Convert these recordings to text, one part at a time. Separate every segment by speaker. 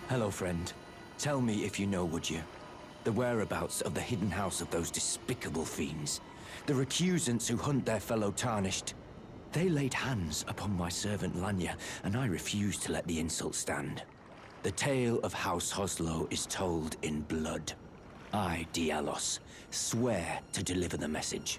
Speaker 1: Hello, friend. Tell me if you know, would you? The whereabouts of the hidden house of those despicable fiends. The recusants who hunt their fellow tarnished. They laid hands upon my servant Lanya, and I refused to let the insult stand. The tale of House Hoslo is told in blood. I, Dialos, swear to deliver the message.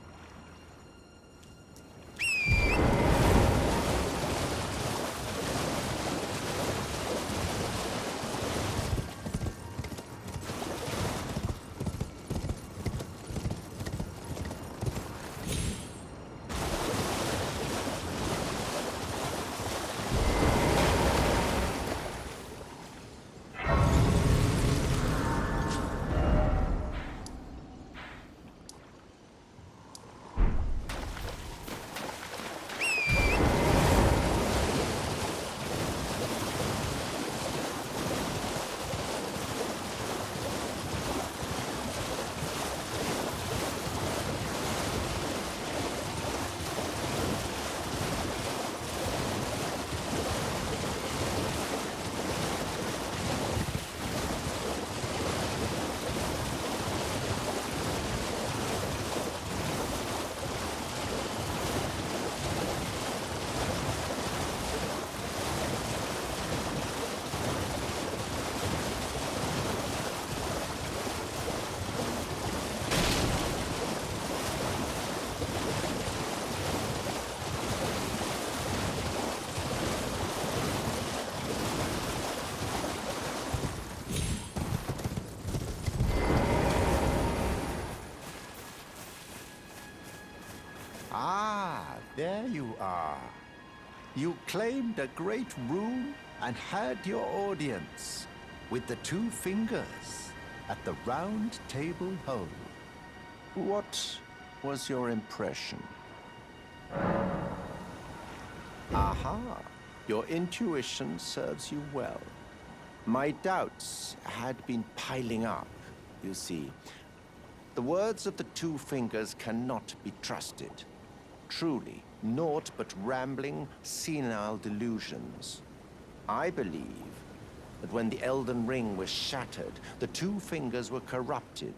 Speaker 2: There you are. You claimed a great room and had your audience with the two fingers at the round table hole. What was your impression? Aha, your intuition serves you well. My doubts had been piling up, you see. The words of the two fingers cannot be trusted. Truly, naught but rambling, senile delusions. I believe that when the Elden Ring was shattered, the two fingers were corrupted,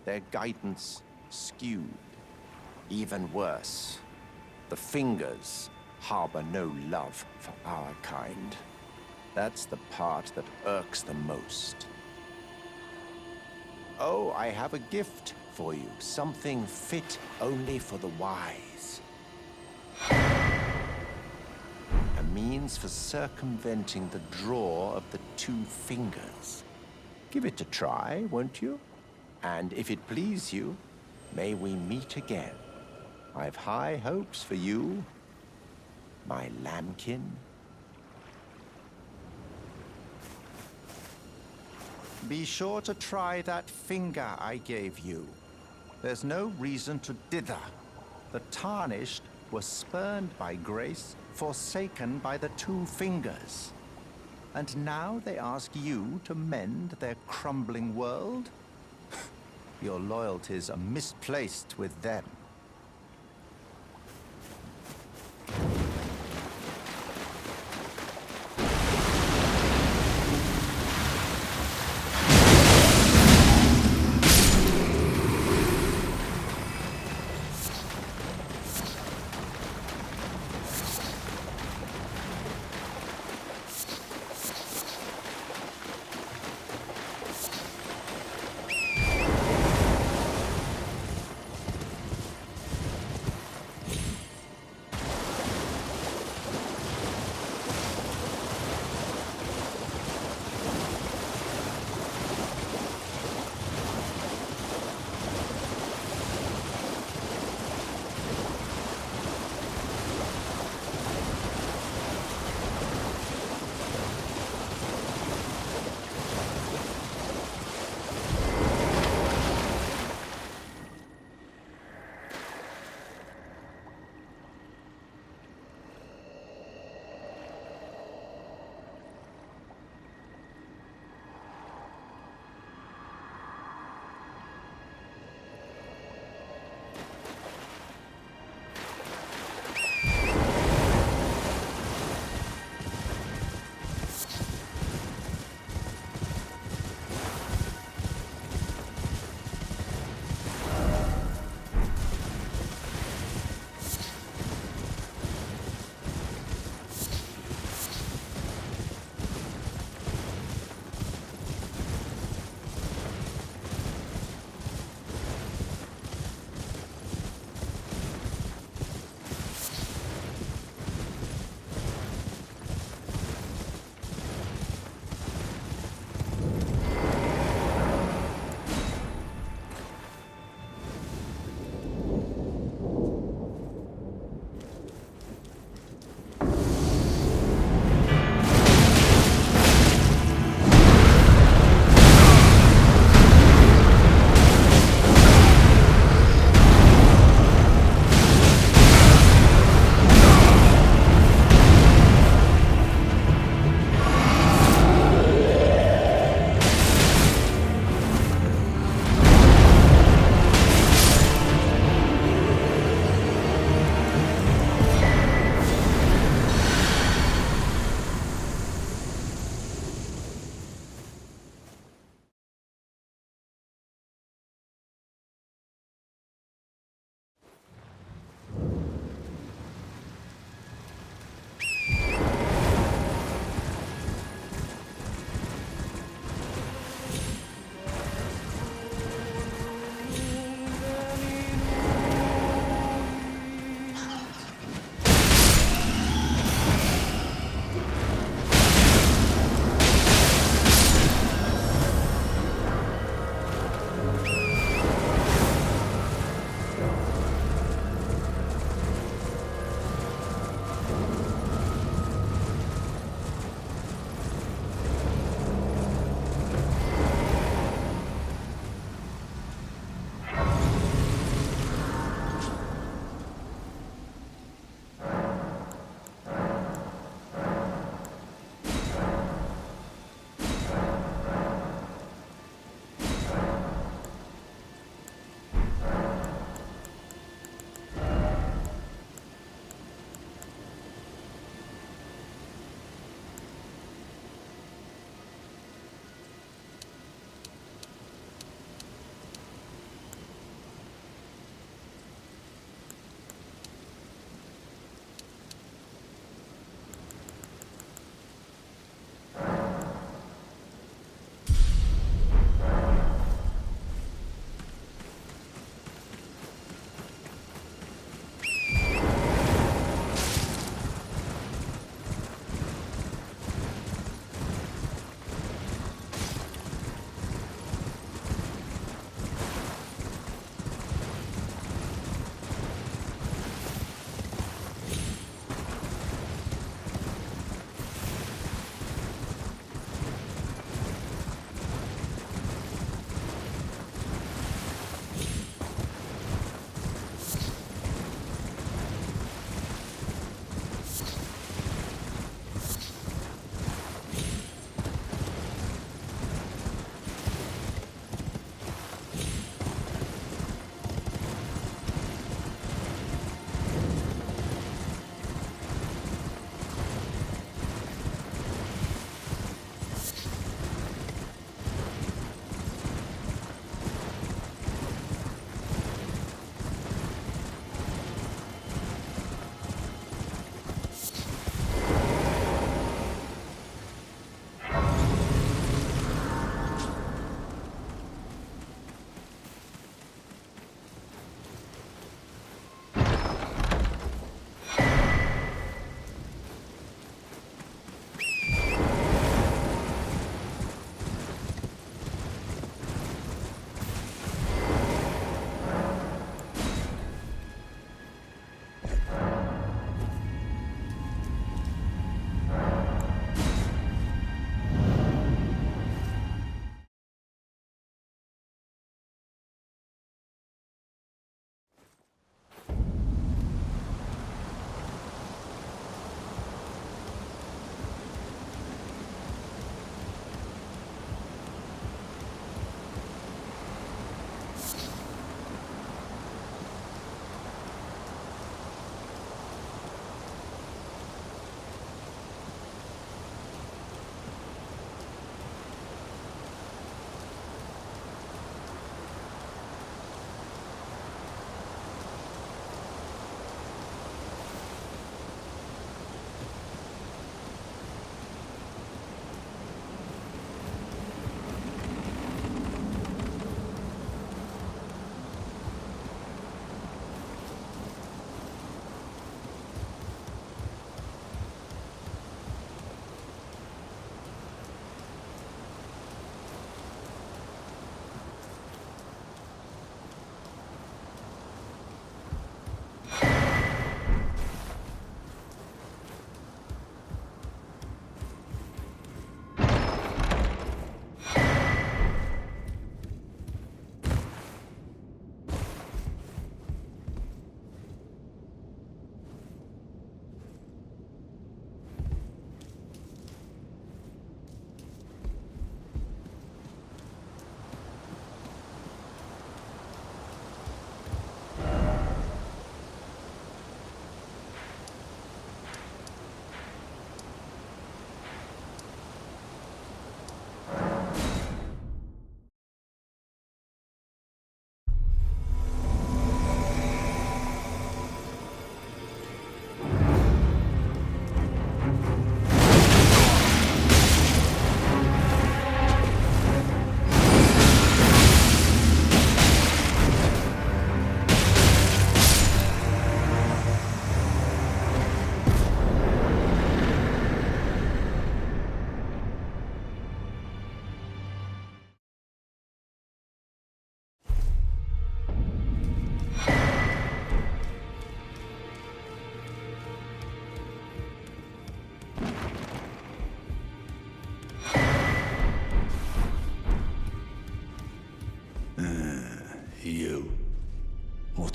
Speaker 2: their guidance skewed. Even worse, the fingers harbor no love for our kind. That's the part that irks the most. Oh, I have a gift for you, something fit only for the wise. A means for circumventing the draw of the two fingers. Give it a try, won't you? And if it please you, may we meet again. I've high hopes for you, my lambkin. Be sure to try that finger I gave you. There's no reason to dither. The tarnished were spurned by grace, forsaken by the two fingers. And now they ask you to mend their crumbling world? Your loyalties are misplaced with them.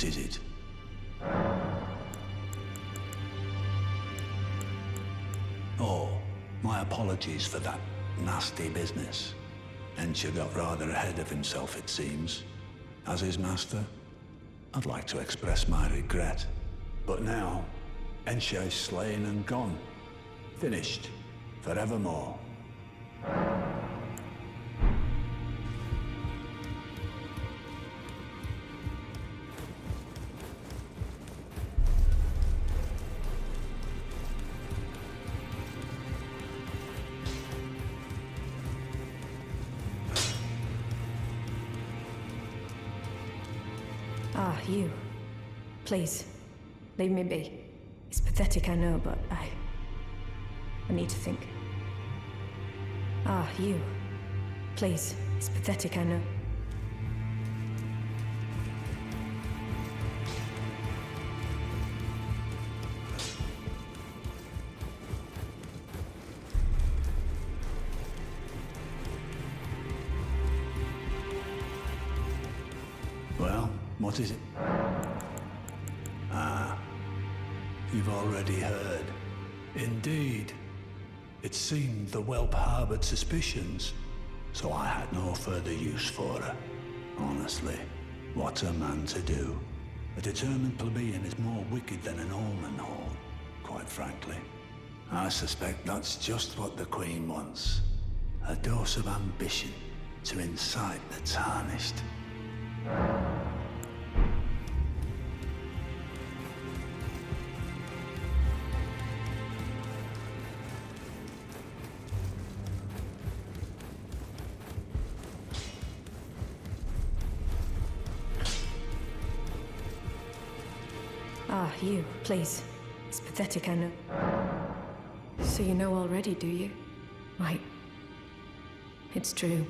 Speaker 3: What is it? Oh, my apologies for that nasty business. Ensha got rather ahead of himself, it seems. As his master, I'd like to express my regret. But now, Ensha is slain and gone. Finished. Forevermore.
Speaker 4: Ah, you. Please, leave me be. It's pathetic, I know, but I need to think. Ah, you. Please, it's pathetic, I know.
Speaker 3: Well, what is it? Ah, you've already heard. Indeed. It seemed the whelp harbored suspicions, so I had no further use for her. Honestly, what's a man to do? A determined plebeian is more wicked than an almond horn, quite frankly. I suspect that's just what the Queen wants. A dose of ambition to incite the tarnished.
Speaker 4: Ah, you. Please. It's pathetic, I know. So you know already, do you? Right. It's true.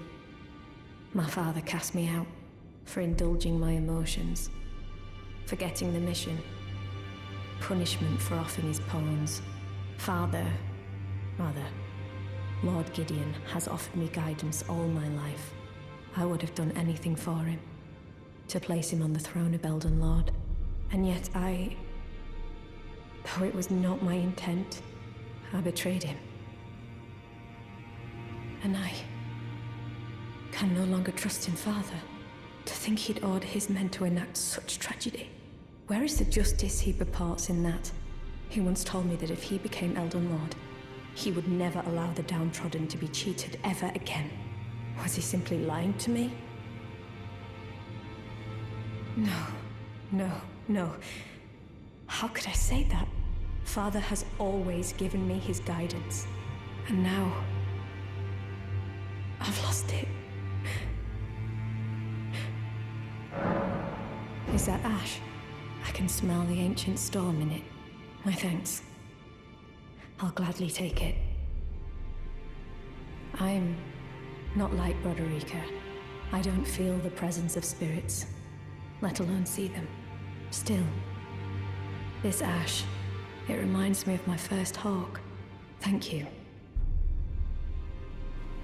Speaker 4: My father cast me out for indulging my emotions, forgetting the mission, punishment for offing his pawns. Lord Gideon has offered me guidance all my life. I would have done anything for him, to place him on the throne of Elden Lord. And yet though it was not my intent, I betrayed him. And I can no longer trust in Father. To think he'd order his men to enact such tragedy. Where is the justice he purports in that? He once told me that if he became Elden Lord, he would never allow the downtrodden to be cheated ever again. Was he simply lying to me? No. How could I say that? Father has always given me his guidance. And now, I've lost it. Is that ash? I can smell the ancient storm in it. My thanks. I'll gladly take it. I'm not like Broderica. I don't feel the presence of spirits, let alone see them. Still, this ash, it reminds me of my first hawk. Thank you.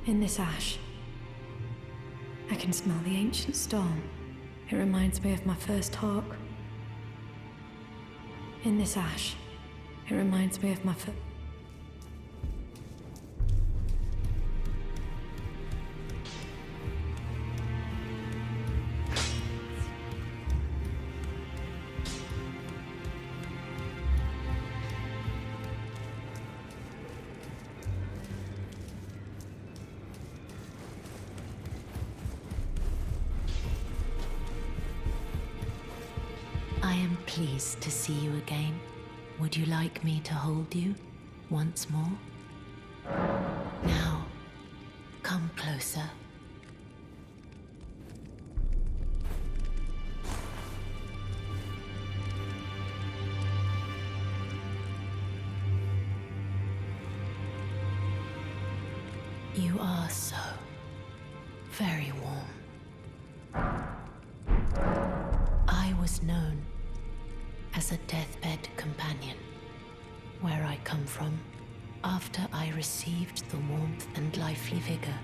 Speaker 4: In this ash, I can smell the ancient storm. It reminds me of my first hawk. In this ash, it reminds me of my
Speaker 5: I am pleased to see you again. Would you like me to hold you once more? Now, come closer. You are so very warm. I was known as a deathbed companion. Where I come from, after I received the warmth and lively vigor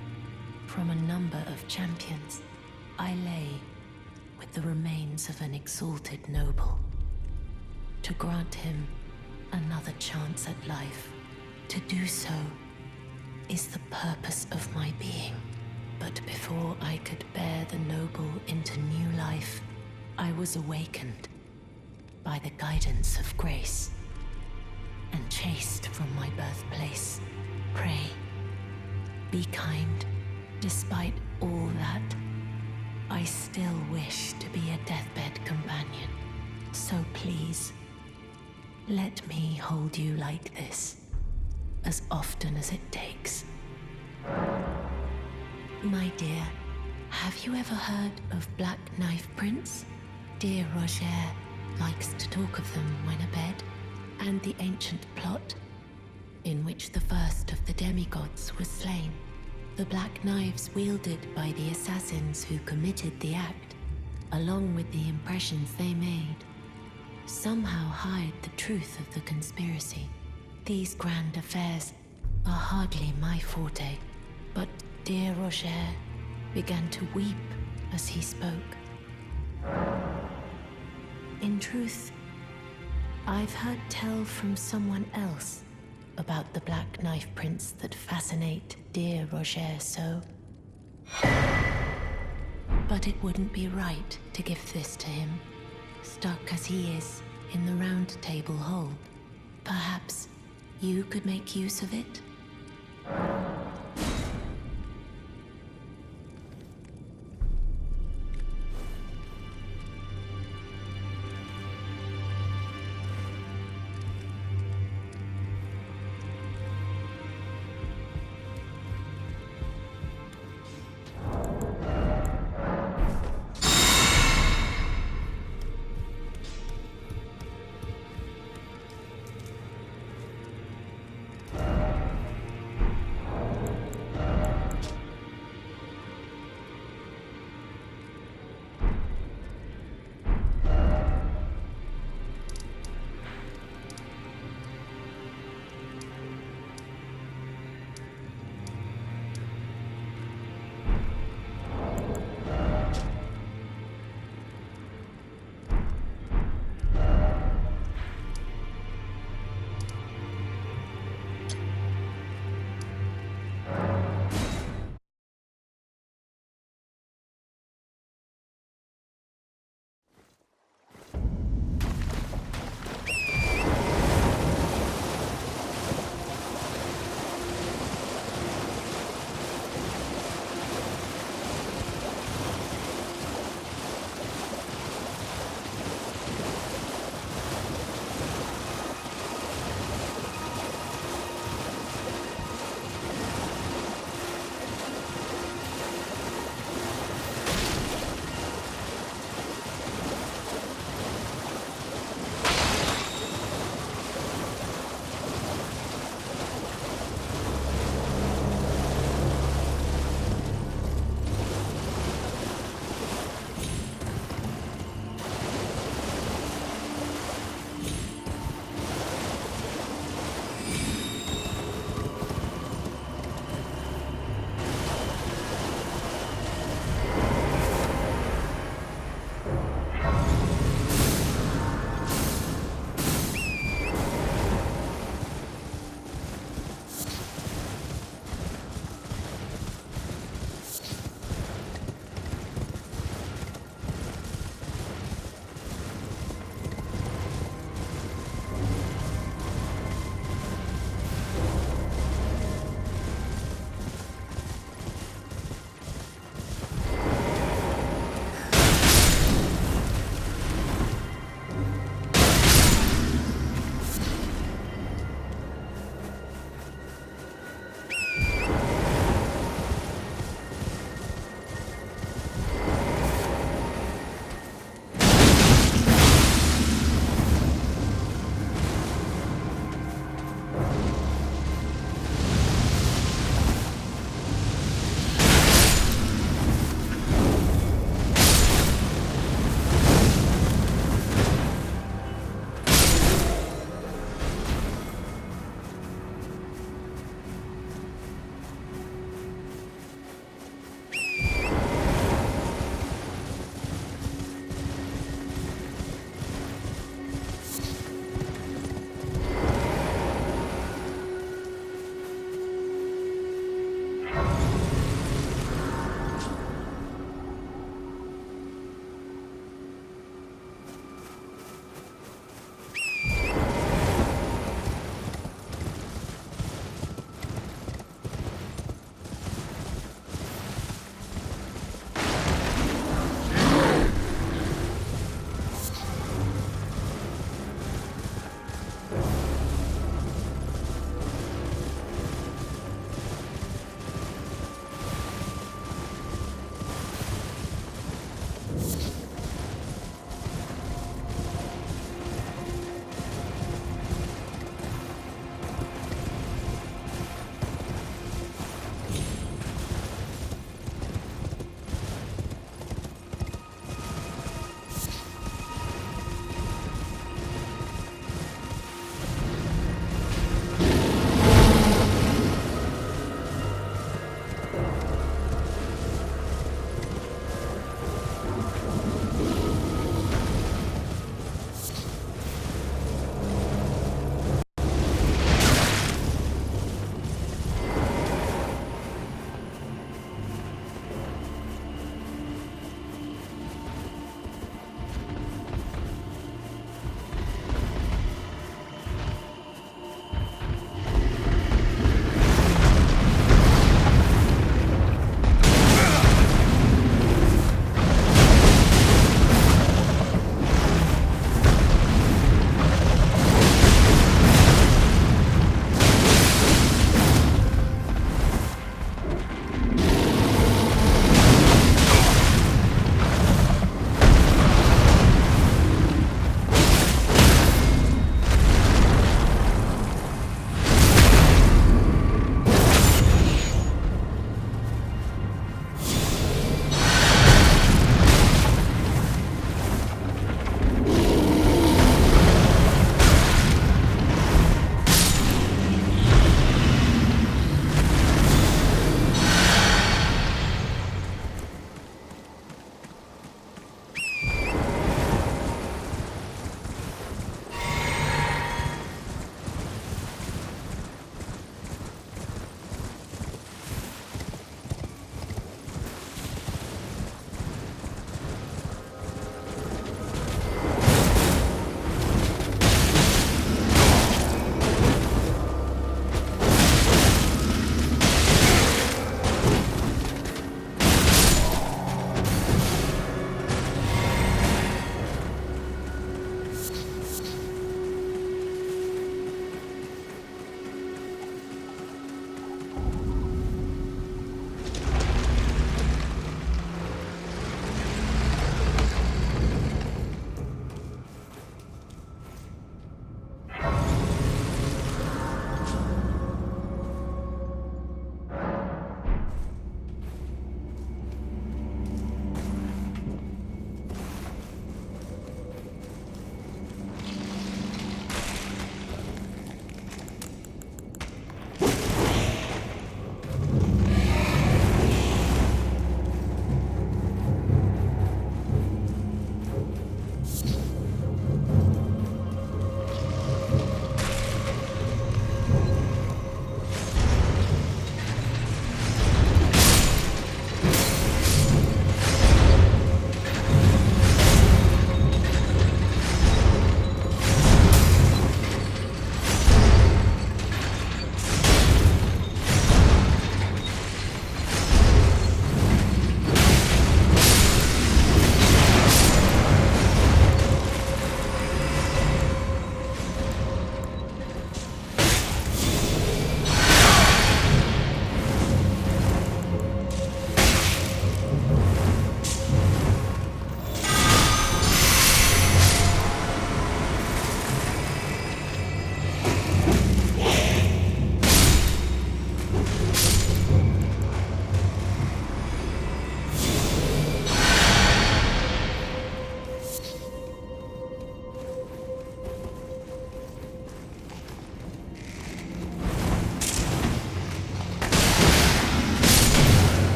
Speaker 5: from a number of champions, I lay with the remains of an exalted noble. To grant him another chance at life. To do so is the purpose of my being. But before I could bear the noble into new life, I was awakened by the guidance of grace and chased from my birthplace. Pray, be kind. Despite all that, I still wish to be a deathbed companion. So please, let me hold you like this, as often as it takes. My dear, have you ever heard of Black Knife Prince? Dear Roger likes to talk of them when abed, and the ancient plot in which the first of the demigods was slain. The black knives wielded by the assassins who committed the act, along with the impressions they made, somehow hide the truth of the conspiracy. These grand affairs are hardly my forte, but dear Roger began to weep as he spoke. In truth, I've heard tell from someone else about the Black Knife Prince that fascinate dear Roger so. But it wouldn't be right to give this to him, stuck as he is in the Round Table hold. Perhaps you could make use of it?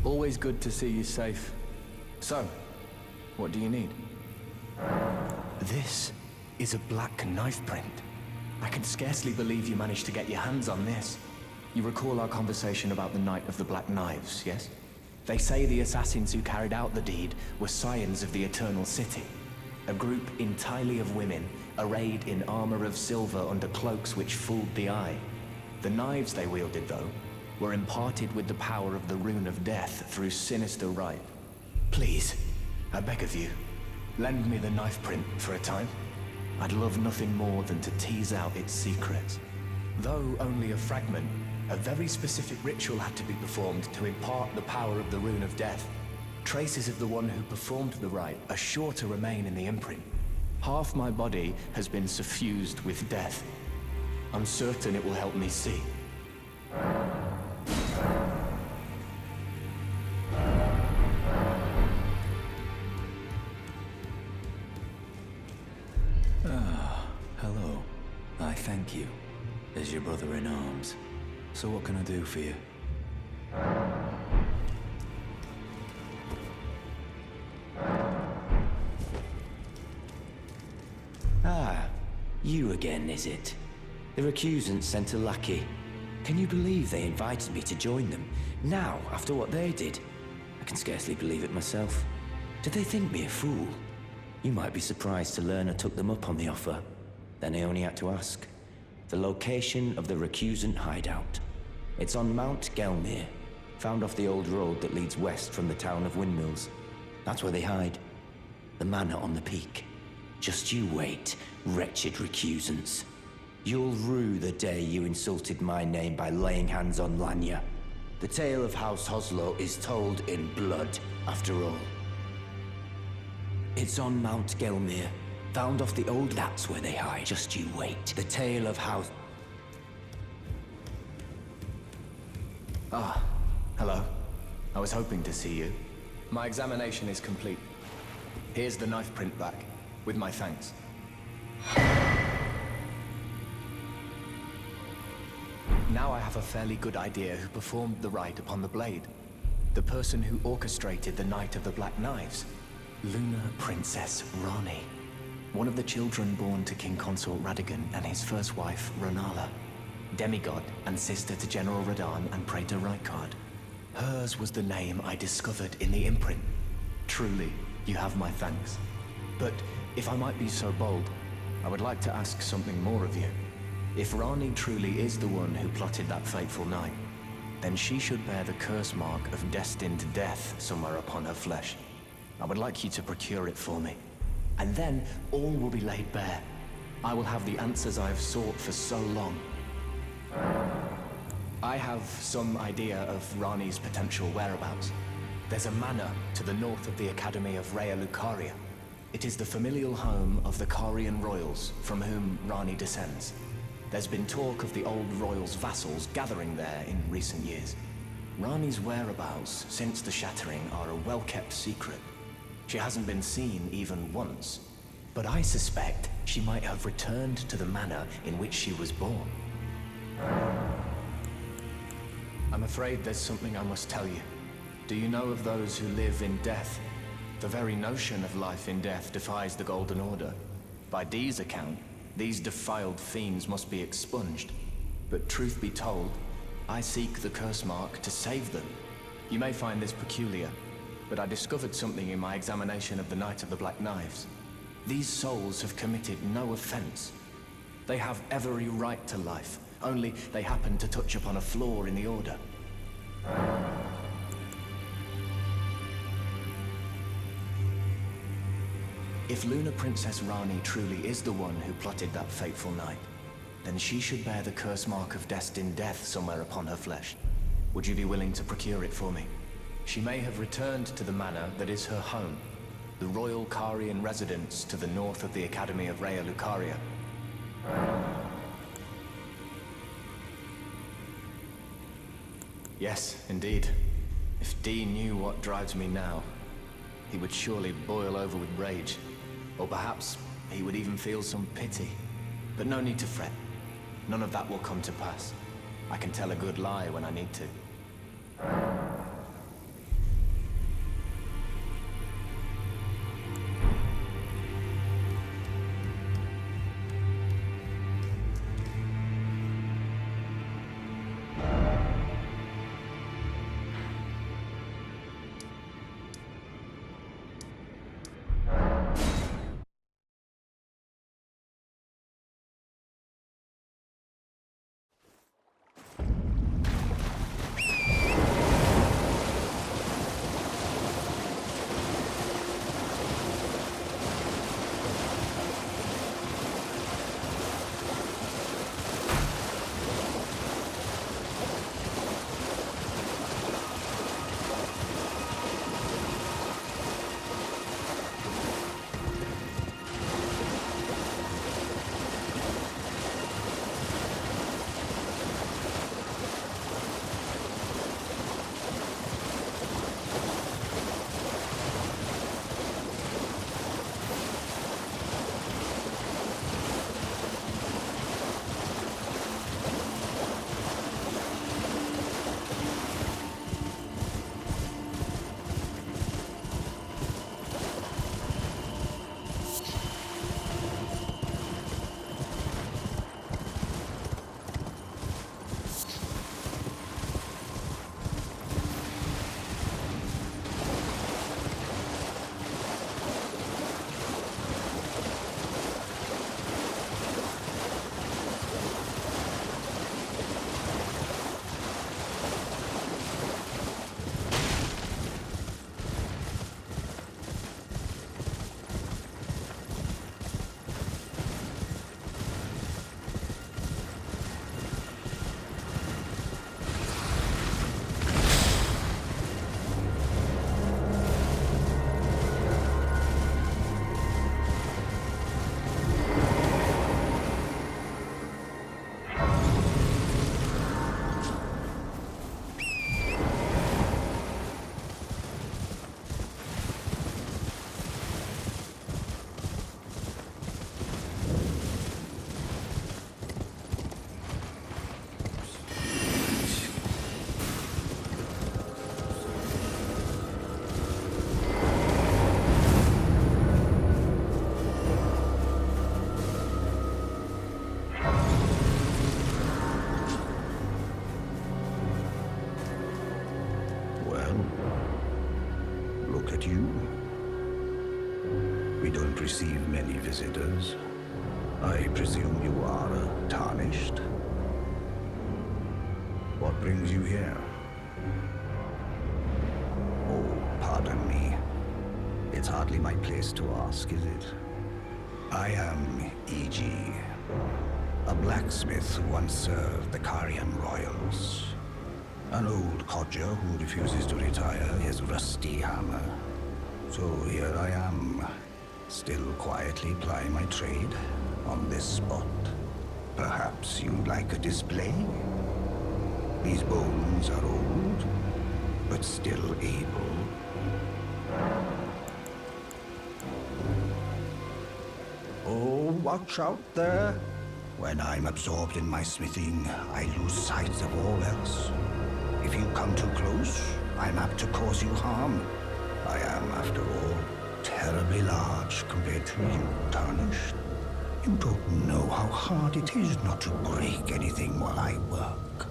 Speaker 6: Always good to see you safe. So, what do you need?
Speaker 7: This is a black knife print. I can scarcely believe you managed to get your hands on this. You recall our conversation about the Night of the Black Knives, yes? They say the assassins who carried out the deed were scions of the Eternal City, a group entirely of women, arrayed in armor of silver under cloaks which fooled the eye. The knives they wielded, though, were imparted with the power of the Rune of Death through sinister rite. Please, I beg of you, lend me the knife print for a time. I'd love nothing more than to tease out its secrets. Though only a fragment, a very specific ritual had to be performed to impart the power of the Rune of Death. Traces of the one who performed the rite are sure to remain in the imprint. Half my body has been suffused with death. I'm certain it will help me see.
Speaker 1: Hello. I thank you, as your brother in arms. So what can I do for you? Ah, you again, is it? The recusants sent a lackey. Can you believe they invited me to join them? Now, after what they did? I can scarcely believe it myself. Did they think me a fool? You might be surprised to learn I took them up on the offer. Then I only had to ask. The location of the recusant hideout. It's on Mount Gelmir, found off the old road that leads west from the town of Windmills. That's where they hide. The manor on the peak. Just you wait, wretched recusants. You'll rue the day you insulted my name by laying hands on Lanya. The tale of House Hoslow is told in blood, after all. It's on Mount Gelmir, found off the old... That's where they hide. Just you wait. The tale of House...
Speaker 7: Ah, hello. I was hoping to see you. My examination is complete. Here's the knife print back, with my thanks. Now I have a fairly good idea who performed the rite upon the blade. The person who orchestrated the Night of the Black Knives. Lunar Princess Rani. One of the children born to King Consort Radigan and his first wife, Ronala. Demigod and sister to General Radahn and Praetor Rykard. Hers was the name I discovered in the imprint. Truly, you have my thanks. But if I might be so bold, I would like to ask something more of you. If Rani truly is the one who plotted that fateful night, then she should bear the curse mark of destined death somewhere upon her flesh. I would like you to procure it for me. And then all will be laid bare. I will have the answers I have sought for so long. I have some idea of Rani's potential whereabouts. There's a manor to the north of the Academy of Rhea Lucaria. It is the familial home of the Carian royals, from whom Rani descends. There's been talk of the old royals' vassals gathering there in recent years. Rani's whereabouts since the shattering are a well-kept secret. She hasn't been seen even once, but I suspect she might have returned to the manor in which she was born. I'm afraid there's something I must tell you. Do you know of those who live in death? The very notion of life in death defies the Golden Order. By Dee's account, these defiled fiends must be expunged. But truth be told, I seek the curse mark to save them. You may find this peculiar, but I discovered something in my examination of the Night of the Black Knives. These souls have committed no offense. They have every right to life, only they happen to touch upon a flaw in the Order. If Lunar Princess Rani truly is the one who plotted that fateful night, then she should bear the curse mark of destined death somewhere upon her flesh. Would you be willing to procure it for me? She may have returned to the manor that is her home, the royal Carian residence to the north of the Academy of Rhea Lucaria. Yes, indeed. If Dee knew what drives me now, he would surely boil over with rage. Or perhaps he would even feel some pity. But no need to fret. None of that will come to pass. I can tell a good lie when I need to.
Speaker 3: receive many visitors. I presume you are tarnished. What brings you here? Oh, pardon me. It's hardly my place to ask, is it? I am E.G., a blacksmith who once served the Carian royals. An old codger who refuses to retire his rusty hammer. So here I am, still quietly plying my trade on this spot. Perhaps you'd like a display? These bones are old, but still able. Oh, watch out there. When I'm absorbed in my smithing, I lose sight of all else. If you come too close, I'm apt to cause you harm. I am, after all, terribly large compared to you, Tarnished. You don't know how hard it is not to break anything while I work.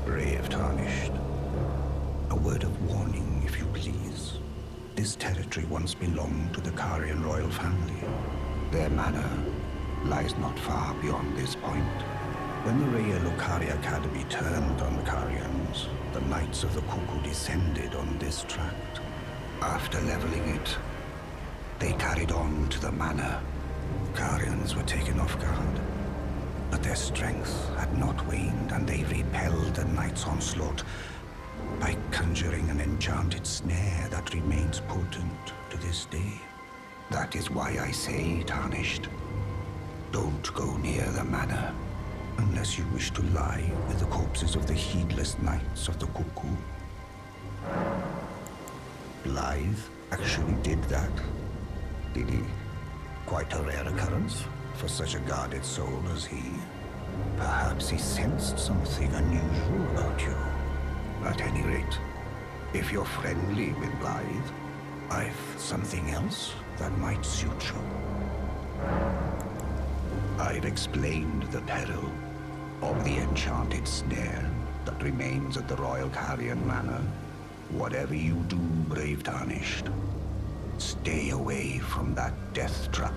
Speaker 3: Brave Tarnished. A word of warning, if you please. This territory once belonged to the Carian royal family. Their manor lies not far beyond this point. When the Raya Lucari Academy turned on the Carians, the Knights of the Cuckoo descended on this tract. After leveling it, they carried on to the manor. Carians were taken off guard, but their strength had not waned, and they repelled the Knights' onslaught by conjuring an enchanted snare that remains potent to this day. That is why I say, Tarnished, don't go near the manor unless you wish to lie with the corpses of the heedless Knights of the Cuckoo. Blythe actually did that, did he? Quite a rare occurrence for such a guarded soul as he. Perhaps he sensed something unusual about you. At any rate, if you're friendly with Blythe, I've something else that might suit you. I've explained the peril of the enchanted snare that remains at the Royal Carian Manor. Whatever you do, brave Tarnished, stay away from that death trap.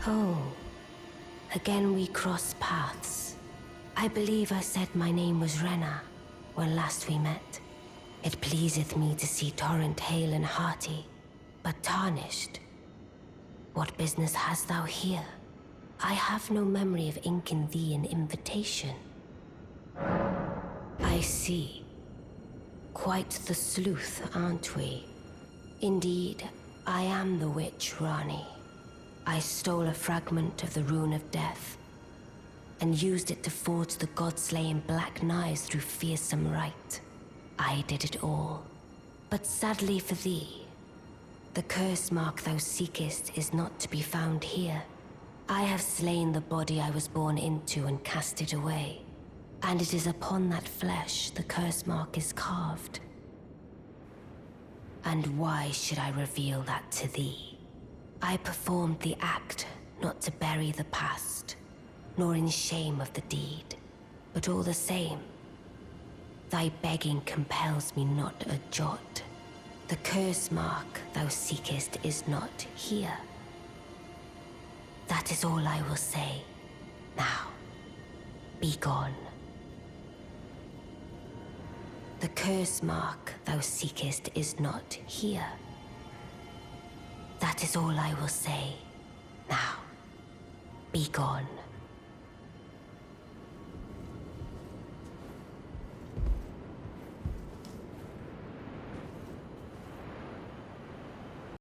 Speaker 5: Oh, again we cross paths. I believe I said my name was Rena when last we met. It pleaseth me to see Torrent hale and hearty, but tarnished. What business hast thou here? I have no memory of inking thee an invitation. I see. Quite the sleuth, aren't we? Indeed, I am the witch Rani. I stole a fragment of the Rune of Death and used it to forge the god-slaying black knives through fearsome rite. I did it all. But sadly for thee, the curse mark thou seekest is not to be found here. I have slain the body I was born into and cast it away, and it is upon that flesh the curse mark is carved. And why should I reveal that to thee? I performed the act not to bury the past, nor in shame of the deed, but all the same, thy begging compels me not a jot. The curse mark thou seekest is not here. That is all I will say. Now, be gone. The curse mark thou seekest is not here. That is all I will say. Now, be gone.